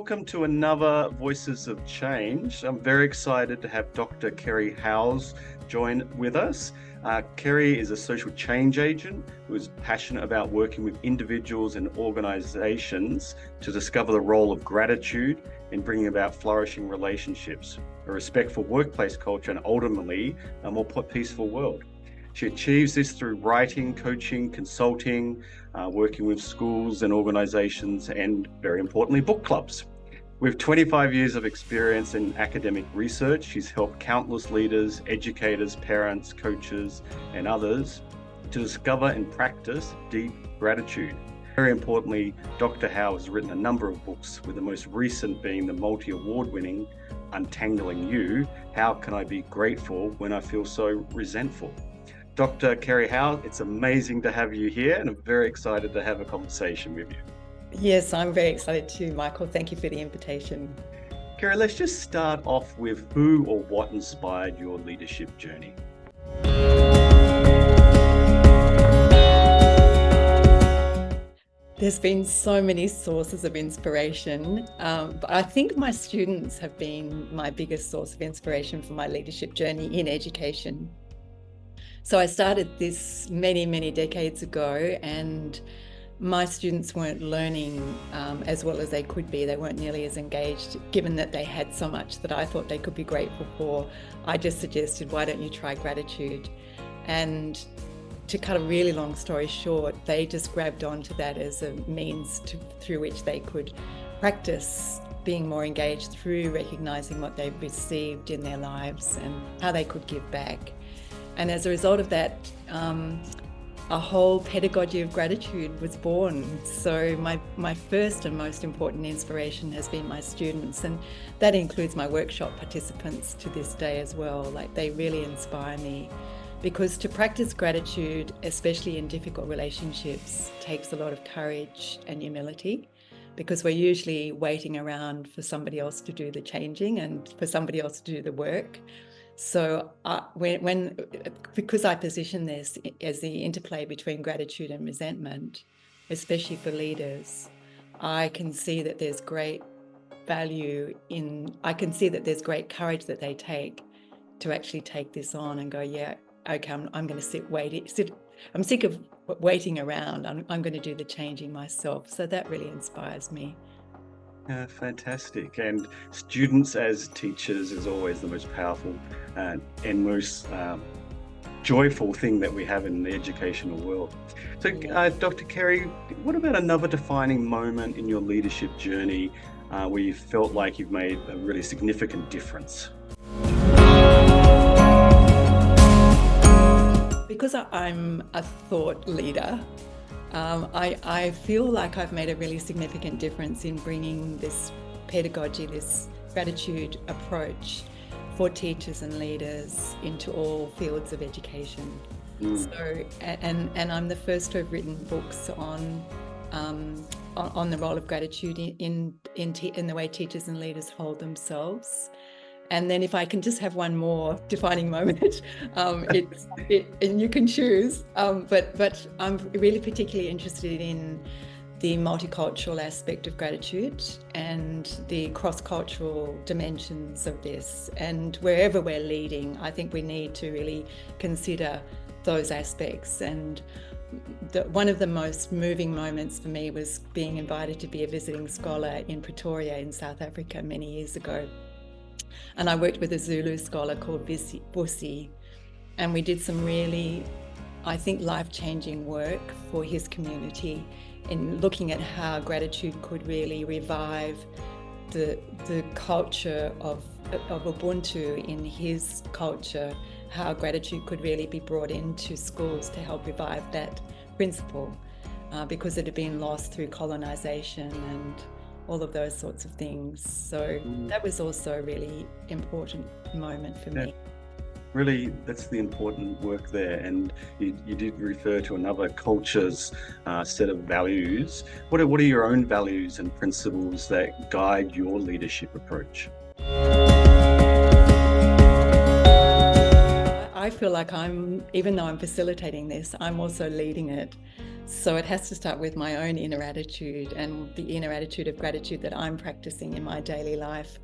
welcome to another Voices of Change. I'm very excited to have Dr. Kerry Howells join with us. Kerry is a social change agent who is passionate about working with individuals and organizations to discover the role of gratitude in bringing about flourishing relationships, a respectful workplace culture, and ultimately a more peaceful world. She achieves this through writing, coaching, consulting, working with schools and organizations, and very importantly, book clubs. With 25 years of experience in academic research, she's helped countless leaders, educators, parents, coaches, and others to discover and practice deep gratitude. Very importantly, Dr. Howells has written a number of books, with the most recent being the multi-award-winning Untangling You, How Can I Be Grateful When I Feel So Resentful? Dr. Kerry Howells, it's amazing to have you here, and I'm very excited to have a conversation with you. Yes, I'm very excited too, Michael. Thank you for the invitation. Kerry, let's just start off with who or what inspired your leadership journey. There's been so many sources of inspiration, but I think my students have been my biggest source of inspiration for my leadership journey in education. So I started this many, many decades ago, and my students weren't learning as well as they could be. They weren't nearly as engaged, given that they had so much that I thought they could be grateful for. I just suggested, why don't you try gratitude? And to cut a really long story short, they just grabbed onto that as a means through which they could practice being more engaged through recognizing what they've received in their lives and how they could give back. And as a result of that, a whole pedagogy of gratitude was born. So my first and most important inspiration has been my students, and that includes my workshop participants to this day as well. Like, they really inspire me, because to practice gratitude, especially in difficult relationships, takes a lot of courage and humility, because we're usually waiting around for somebody else to do the changing and for somebody else to do the work. So because I position this as the interplay between gratitude and resentment, especially for leaders, I can see that there's great value I can see that there's great courage that they take to actually take this on and go, yeah, okay, I'm going to I'm sick of waiting around. I'm going to do the changing myself. So that really inspires me. Yeah, fantastic. And students as teachers is always the most powerful and most joyful thing that we have in the educational world. So, Dr. Kerry, what about another defining moment in your leadership journey where you felt like you've made a really significant difference? Because I'm a thought leader, I feel like I've made a really significant difference in bringing this pedagogy, this gratitude approach for teachers and leaders into all fields of education. So, and I'm the first to have written books on the role of gratitude in the way teachers and leaders hold themselves. And then if I can just have one more defining moment, and you can choose, but I'm really particularly interested in the multicultural aspect of gratitude and the cross-cultural dimensions of this. And wherever we're leading, I think we need to really consider those aspects. And one of the most moving moments for me was being invited to be a visiting scholar in Pretoria in South Africa many years ago. And I worked with a Zulu scholar called Busi, and we did some really, I think, life-changing work for his community in looking at how gratitude could really revive the culture of Ubuntu in his culture, how gratitude could really be brought into schools to help revive that principle, because it had been lost through colonization and all of those sorts of things. So that was also a really important moment for me. Really, that's the important work there. And you did refer to another culture's set of values. What are your own values and principles that guide your leadership approach? I feel like even though I'm facilitating this, I'm also leading it. So it has to start with my own inner attitude and the inner attitude of gratitude that I'm practicing in my daily life.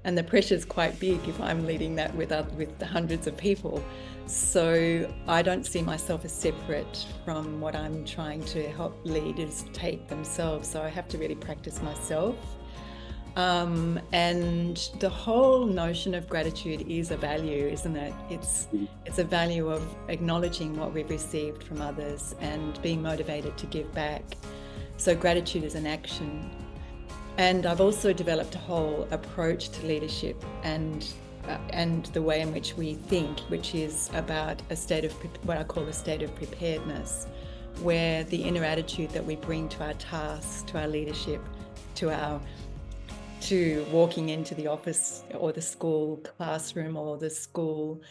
And the pressure is quite big if I'm leading that with the hundreds of people. So I don't see myself as separate from what I'm trying to help leaders take themselves. So I have to really practice myself. And the whole notion of gratitude is a value, isn't it? It's a value of acknowledging what we've received from others and being motivated to give back. So gratitude is an action. And I've also developed a whole approach to leadership and the way in which we think, which is about a state of what I call a state of preparedness, where the inner attitude that we bring to our tasks, to our leadership, to walking into the office or the school classroom or the school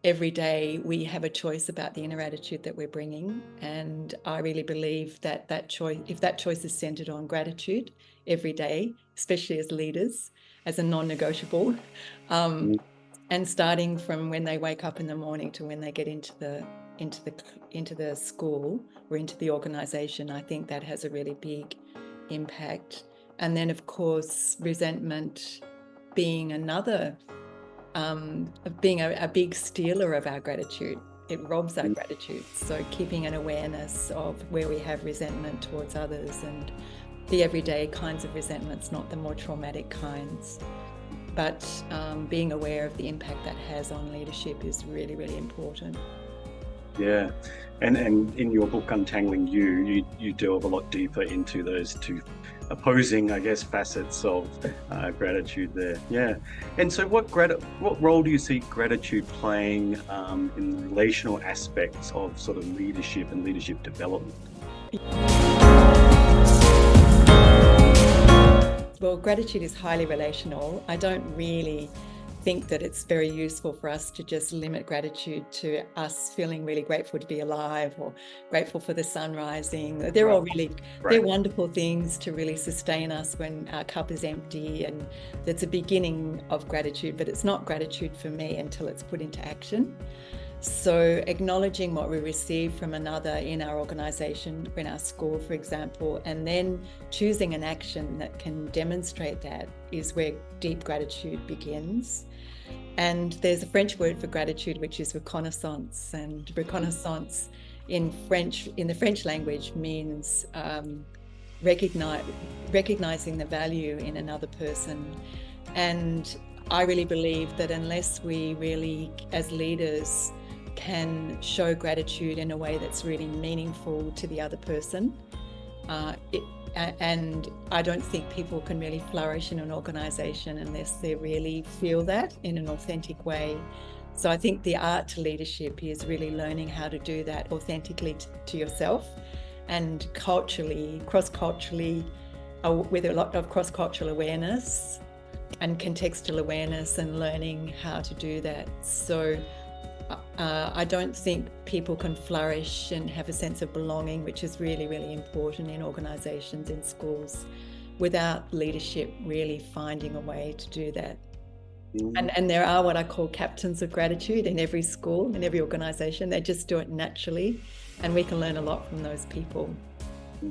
every day, we have a choice about the inner attitude that we're bringing. And I really believe that if that choice is centered on gratitude every day, especially as leaders, as a non-negotiable, and starting from when they wake up in the morning to when they get into the school or into the organization, I think that has a really big impact. And then, of course, resentment being another, being a big stealer of our gratitude. It robs our gratitude. So keeping an awareness of where we have resentment towards others and the everyday kinds of resentments, not the more traumatic kinds. But being aware of the impact that has on leadership is really, really important. Yeah, and in your book Untangling you delve a lot deeper into those two opposing, I guess, facets of gratitude there. Yeah, and so what role do you see gratitude playing in the relational aspects of sort of leadership and leadership development? Well, gratitude is highly relational. I don't really think that it's very useful for us to just limit gratitude to us feeling really grateful to be alive or grateful for the sun rising. They're all really, they're wonderful things to really sustain us when our cup is empty, and that's a beginning of gratitude, but it's not gratitude for me until it's put into action. So acknowledging what we receive from another in our organization, in our school, for example, and then choosing an action that can demonstrate that is where deep gratitude begins. And there's a French word for gratitude, which is reconnaissance. And reconnaissance in the French language means recognizing the value in another person. And I really believe that unless we really, as leaders, can show gratitude in a way that's really meaningful to the other person, and I don't think people can really flourish in an organization unless they really feel that in an authentic way. So I think the art to leadership is really learning how to do that authentically to yourself, and culturally, cross-culturally, with a lot of cross-cultural awareness and contextual awareness, and learning how to do that. So I don't think people can flourish and have a sense of belonging, which is really, really important in organizations, in schools, without leadership really finding a way to do that. And there are what I call captains of gratitude in every school, in every organization. They just do it naturally, and we can learn a lot from those people.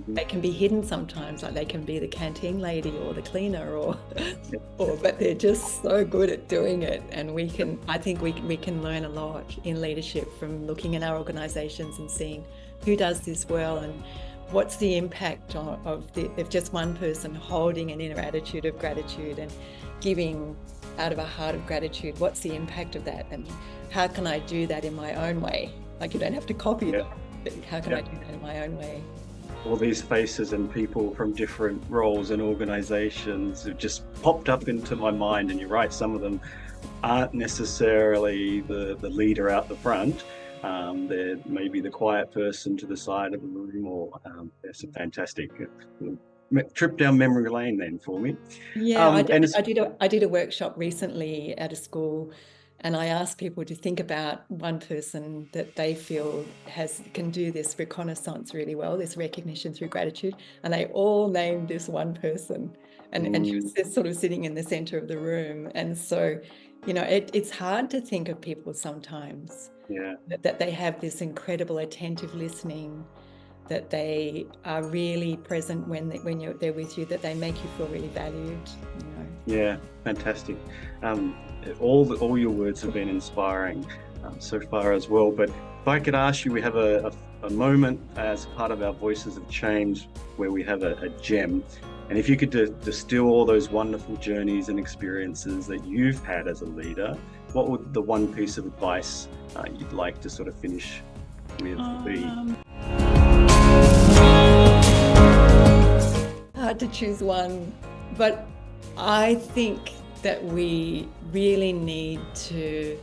They can be hidden sometimes, like they can be the canteen lady or the cleaner, but they're just so good at doing it. And I think we can learn a lot in leadership from looking at our organizations and seeing who does this well, and what's the impact of just one person holding an inner attitude of gratitude and giving out of a heart of gratitude. What's the impact of that, and how can I do that in my own way? Like, you don't have to copy it, but how can I do that in my own way? All these faces and people from different roles and organizations have just popped up into my mind, and you're right, some of them aren't necessarily the leader out the front. They're maybe the quiet person to the side of the room, or there's a fantastic trip down memory lane then for me. Yeah, I did a workshop recently at a school, and I asked people to think about one person that they feel can do this reconnaissance really well, this recognition through gratitude, and they all named this one person, and she was just sort of sitting in the center of the room. And so, it's hard to think of people sometimes that they have this incredible attentive listening, that they are really present when they're with you, that they make you feel really valued. Yeah, fantastic. All your words have been inspiring so far as well. But if I could ask you, we have a moment as part of our Voices of Change where we have a gem. And if you could distill all those wonderful journeys and experiences that you've had as a leader, what would the one piece of advice you'd like to sort of finish with be? Hard to choose one, but I think that we really need to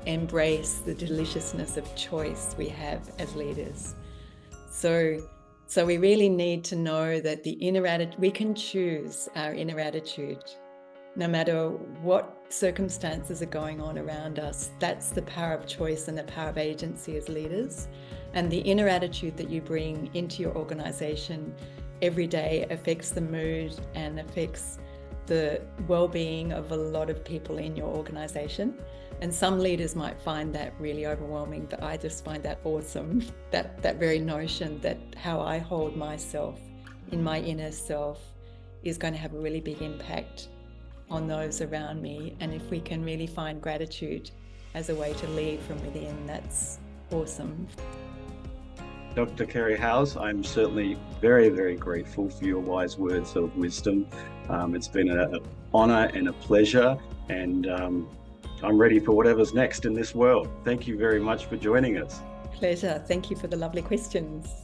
embrace the deliciousness of choice we have as leaders. So we really need to know that we can choose our inner attitude, no matter what circumstances are going on around us. That's the power of choice and the power of agency as leaders. And the inner attitude that you bring into your organization every day affects the mood and affects the well-being of a lot of people in your organization. And some leaders might find that really overwhelming, but I just find that awesome, that very notion that how I hold myself in my inner self is going to have a really big impact on those around me. And if we can really find gratitude as a way to lead from within, that's awesome. Dr. Kerry Howells, I'm certainly very, very grateful for your wise words of wisdom. It's been an honor and a pleasure, and I'm ready for whatever's next in this world. Thank you very much for joining us. Pleasure. Thank you for the lovely questions.